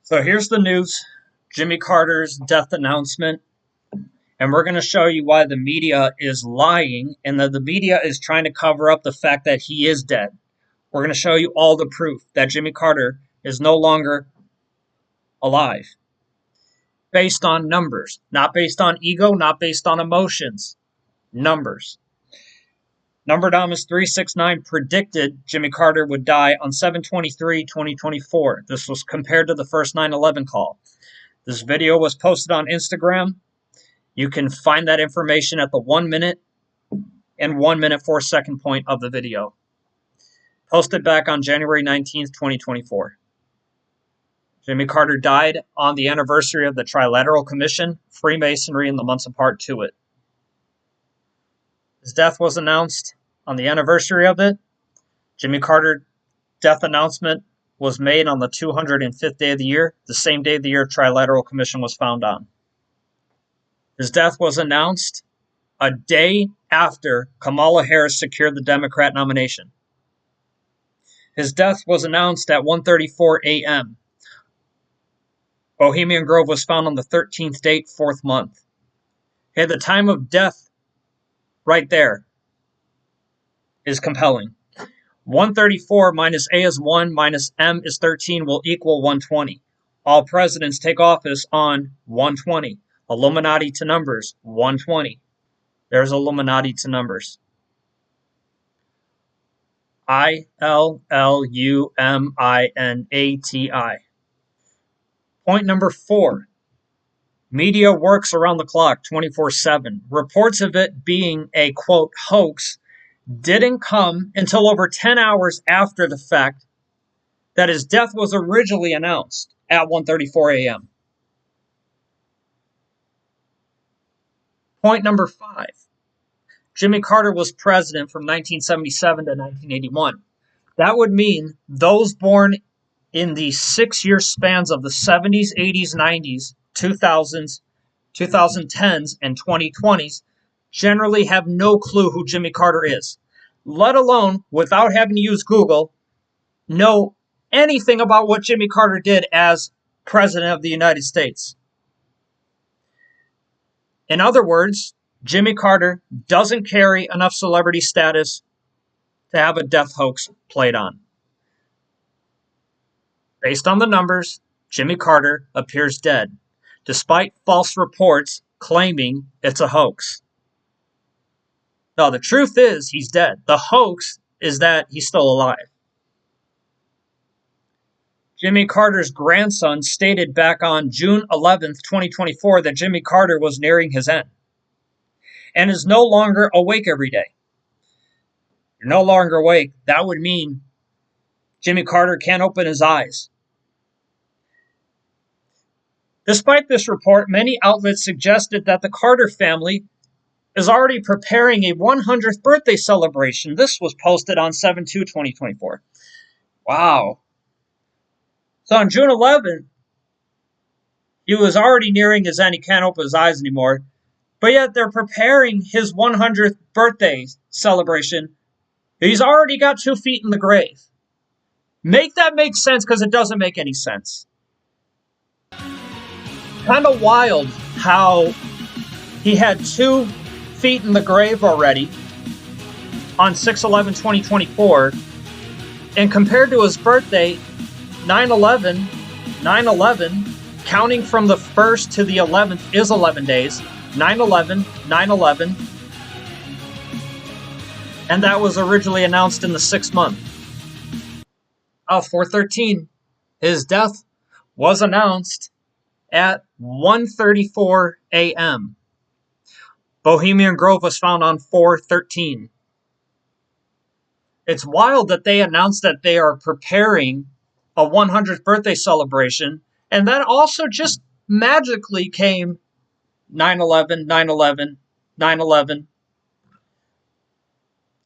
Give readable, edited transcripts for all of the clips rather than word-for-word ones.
So here's the news, Jimmy Carter's death announcement, and we're going to show you why the media is lying and that the media is trying to cover up the fact that he is dead. We're going to show you all the proof that Jimmy Carter is no longer alive. Based on numbers, not based on ego, not based on emotions. Numbers. Numberdamus 369 predicted Jimmy Carter would die on 7/23/2024. This was compared to the first 9/11 call. This video was posted on Instagram. You can find that information at the 1 minute and 1 minute 4 second point of the video. Posted back on January 19th, 2024. Jimmy Carter died on the anniversary of the Trilateral Commission, Freemasonry, and the months apart to it. His death was announced on the anniversary of it. Jimmy Carter's death announcement was made on the 205th day of the year, the same day the year Trilateral Commission was found on. His death was announced a day after Kamala Harris secured the Democrat nomination. His death was announced at 1:34 a.m. Bohemian Grove was found on the 13th date, 4th month. Okay, the time of death right there is compelling. 134 minus A is 1 minus M is 13 will equal 120. All presidents take office on 120. Illuminati to numbers, 120. There's Illuminati to numbers. ILLUMINATI. Point number 4. Media works around the clock, 24/7. Reports of it being a, quote, hoax didn't come until over 10 hours after the fact that his death was originally announced at 1:34 a.m. Point number 5. Jimmy Carter was president from 1977 to 1981. That would mean those born in the 6-year spans of the 70s, 80s, 90s, 2000s, 2010s, and 2020s generally have no clue who Jimmy Carter is, let alone, without having to use Google, know anything about what Jimmy Carter did as President of the United States. In other words, Jimmy Carter doesn't carry enough celebrity status to have a death hoax played on. Based on the numbers, Jimmy Carter appears dead, despite false reports claiming it's a hoax. No, the truth is he's dead. The hoax is that he's still alive. Jimmy Carter's grandson stated back on June 11th, 2024 that Jimmy Carter was nearing his end and is no longer awake every day. You're no longer awake. That would mean Jimmy Carter can't open his eyes. Despite this report, many outlets suggested that the Carter family is already preparing a 100th birthday celebration. This was posted on 7/2/2024. Wow. So on June 11th, he was already nearing his end. He can't open his eyes anymore. But yet they're preparing his 100th birthday celebration. He's already got 2 feet in the grave. Make that make sense, because it doesn't make any sense. Kind of wild how he had 2 feet in the grave already on 6/11/2024, and compared to his birthday, 9/11, counting from the 1st to the 11th is 11 days. 9/11, 9/11, and that was originally announced in the 6th month. 4/13, his death was announced at 1:34 a.m. Bohemian Grove was found on 4/13. It's wild that they announced that they are preparing a 100th birthday celebration, and that also just magically came 9/11, 9/11, 9/11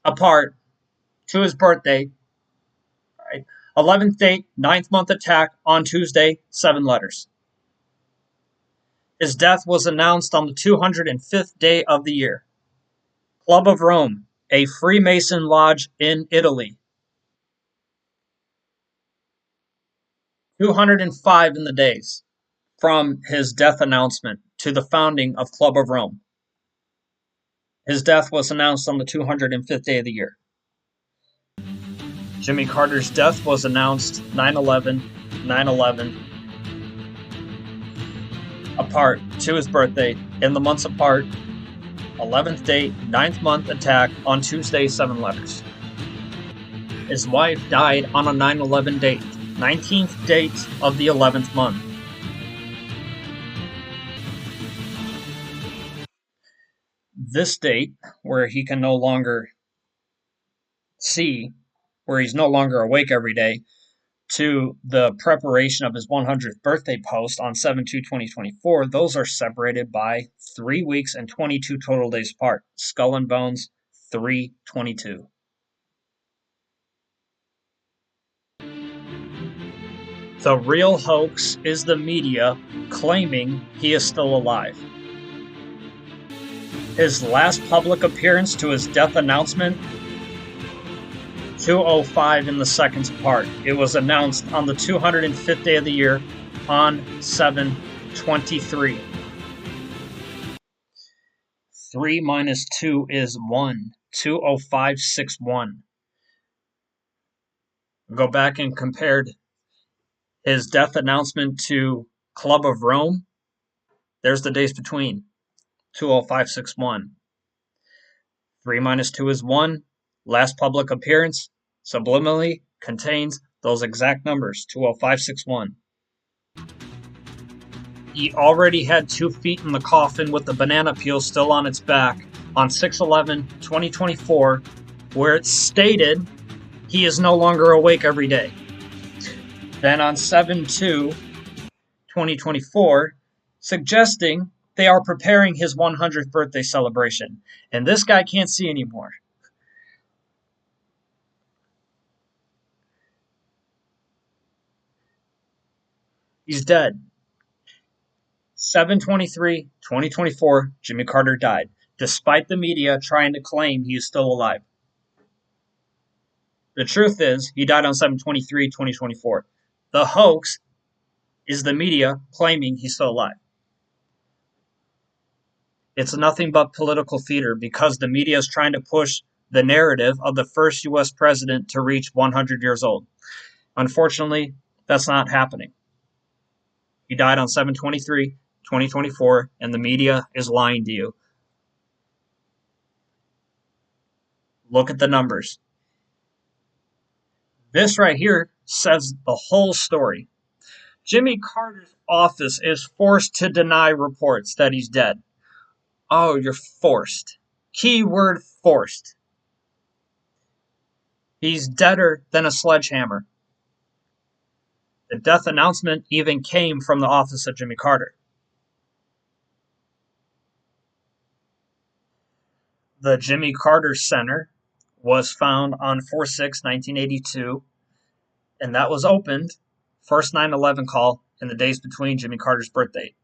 apart to his birthday. Right? 11th date, 9th month attack on Tuesday, 7 letters. His death was announced on the 205th day of the year. Club of Rome, a Freemason lodge in Italy. 205 in the days from his death announcement to the founding of Club of Rome. His death was announced on the 205th day of the year. Jimmy Carter's death was announced 9/11, 9/11, apart to his birthday, in the months apart, 11th date, 9th month attack on Tuesday, 7 letters. His wife died on a 9/11 date, 19th date of the 11th month. This date, where he can no longer see, where he's no longer awake every day, to the preparation of his 100th birthday post on 7/2/2024, those are separated by 3 weeks and 22 total days apart. Skull and Bones, 3/22. The real hoax is the media claiming he is still alive. His last public appearance to his death announcement, 205 in the seconds apart. It was announced on the 205th day of the year on 7/23. 3 minus 2 is 1. 20561. Go back and compared his death announcement to Club of Rome. There's the days between. 20561. 3 minus 2 is 1. Last public appearance subliminally contains those exact numbers, 20561. He already had 2 feet in the coffin with the banana peel still on its back on 6/11/2024, where it stated he is no longer awake every day. Then on 7/2/2024, suggesting they are preparing his 100th birthday celebration. And this guy can't see anymore. He's dead. 7/23/2024, Jimmy Carter died, despite the media trying to claim he is still alive. The truth is, he died on 7/23/2024. The hoax is the media claiming he's still alive. It's nothing but political theater because the media is trying to push the narrative of the first U.S. president to reach 100 years old. Unfortunately, that's not happening. He died on 7/23/2024, and the media is lying to you. Look at the numbers. This right here says the whole story. Jimmy Carter's office is forced to deny reports that he's dead. Oh, you're forced. Keyword forced. He's deader than a sledgehammer. The death announcement even came from the office of Jimmy Carter. The Jimmy Carter Center was found on 4/6/1982, and that was opened, first 9/11 call in the days between Jimmy Carter's birthday.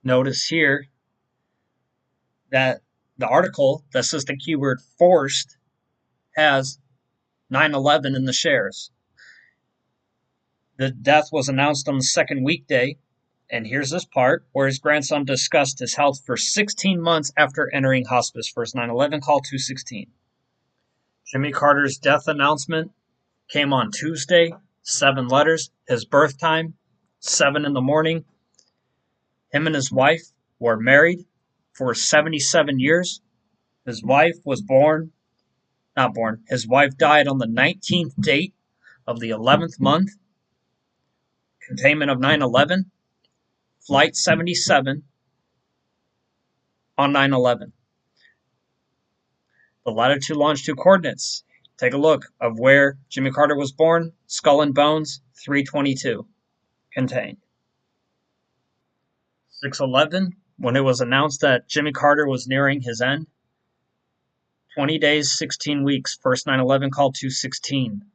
Notice here that the article that says the keyword forced has 9/11 in the shares. The death was announced on the second weekday, and here's this part where his grandson discussed his health for 16 months after entering hospice. First 9/11 call 216. Jimmy Carter's death announcement came on Tuesday, 7 letters. His birth time, 7 in the morning. Him and his wife were married for 77 years. His wife was his wife died on the 19th date of the 11th month. Containment of 9/11. Flight 77 on 9/11. The latitude longitude coordinates. Take a look of where Jimmy Carter was born. Skull and Bones, 322 contained. 6/11, when it was announced that Jimmy Carter was nearing his end. 20 days, 16 weeks. First 9/11 call 216.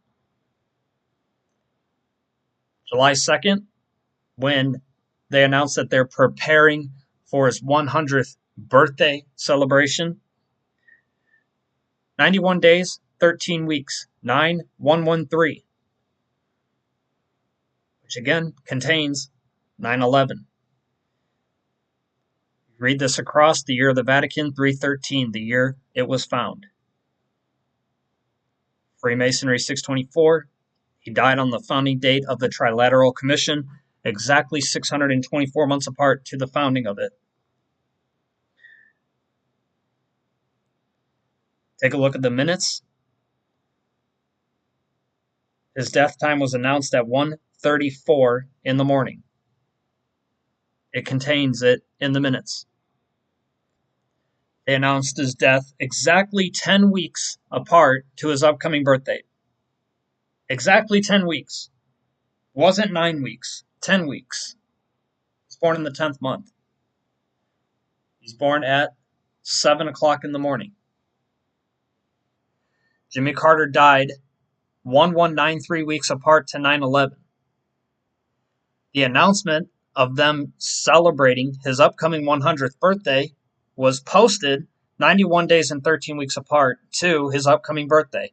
July 2nd, when they announced that they're preparing for his 100th birthday celebration. 91 days, 13 weeks. 9/113. which again contains 9/11. Read this across: the year of the Vatican, 313, the year it was found. Freemasonry, 624. He died on the founding date of the Trilateral Commission, exactly 624 months apart to the founding of it. Take a look at the minutes. His death time was announced at 1:34 in the morning. It contains it in the minutes. They announced his death exactly 10 weeks apart to his upcoming birthday. Exactly 10 weeks. Wasn't 9 weeks, 10 weeks. He was born in the 10th month. He's born at 7 o'clock in the morning. Jimmy Carter died 1193 weeks apart to 9/11. The announcement of them celebrating his upcoming 100th birthday was posted 91 days and 13 weeks apart to his upcoming birthday.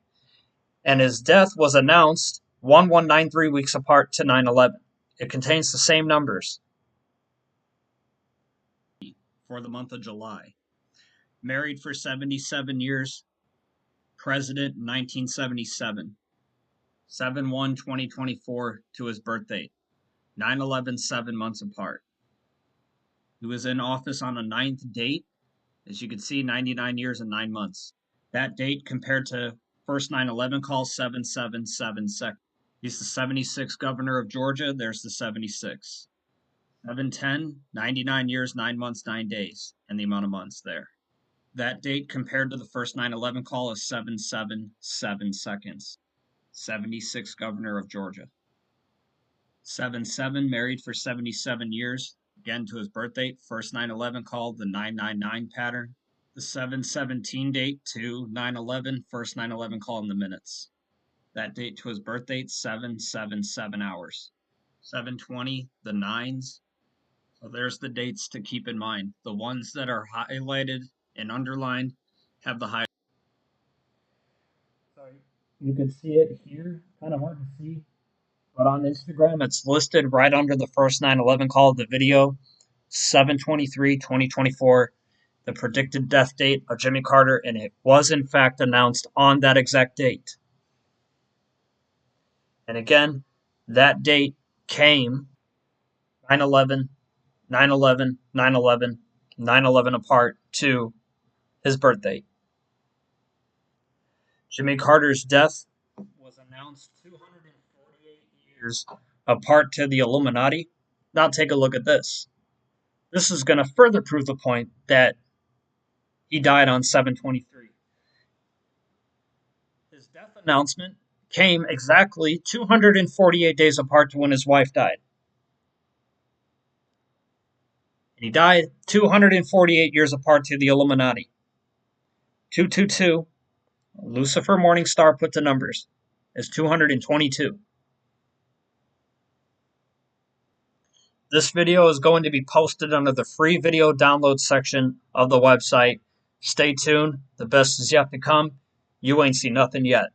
And his death was announced 1193 weeks apart to 9/11. It contains the same numbers. For the month of July. Married for 77 years. President in 1977. 7/1/2024 to his birthday. 9/11, 7 months apart. He was in office on a 9th date. As you can see, 99 years and 9 months. That date compared to first 9/11 call, 7/7/7 seconds. He's the 76th governor of Georgia. There's the 76. 7/10, 99 years, 9 months, 9 days, and the amount of months there. That date compared to the first 9/11 call is 7/7/7 seconds. 76th governor of Georgia. 7/7, married for 77 years, again to his birth date. First 9/11 call, the 999 pattern. The 7/17 date to 9/11, first 9/11 call in the minutes. That date to his birth date, 7/7/7 hours. 7/20, the 9s. So there's the dates to keep in mind. The ones that are highlighted and underlined have the high. So you can see it here, kind of hard to see, but on Instagram it's listed right under the first 9/11 call of the video, 7/23/2024, the predicted death date of Jimmy Carter, and it was in fact announced on that exact date. And again, that date came 9/11, 9/11, 9/11, 9/11 apart to his birthday. Jimmy Carter's death was announced 248 years apart to the Illuminati. Now take a look at this. This is going to further prove the point that he died on 7/23. His death announcement came exactly 248 days apart to when his wife died. And he died 248 years apart to the Illuminati. 222, Lucifer Morningstar put the numbers, is 222. This video is going to be posted under the free video download section of the website. Stay tuned. The best is yet to come. You ain't seen nothing yet.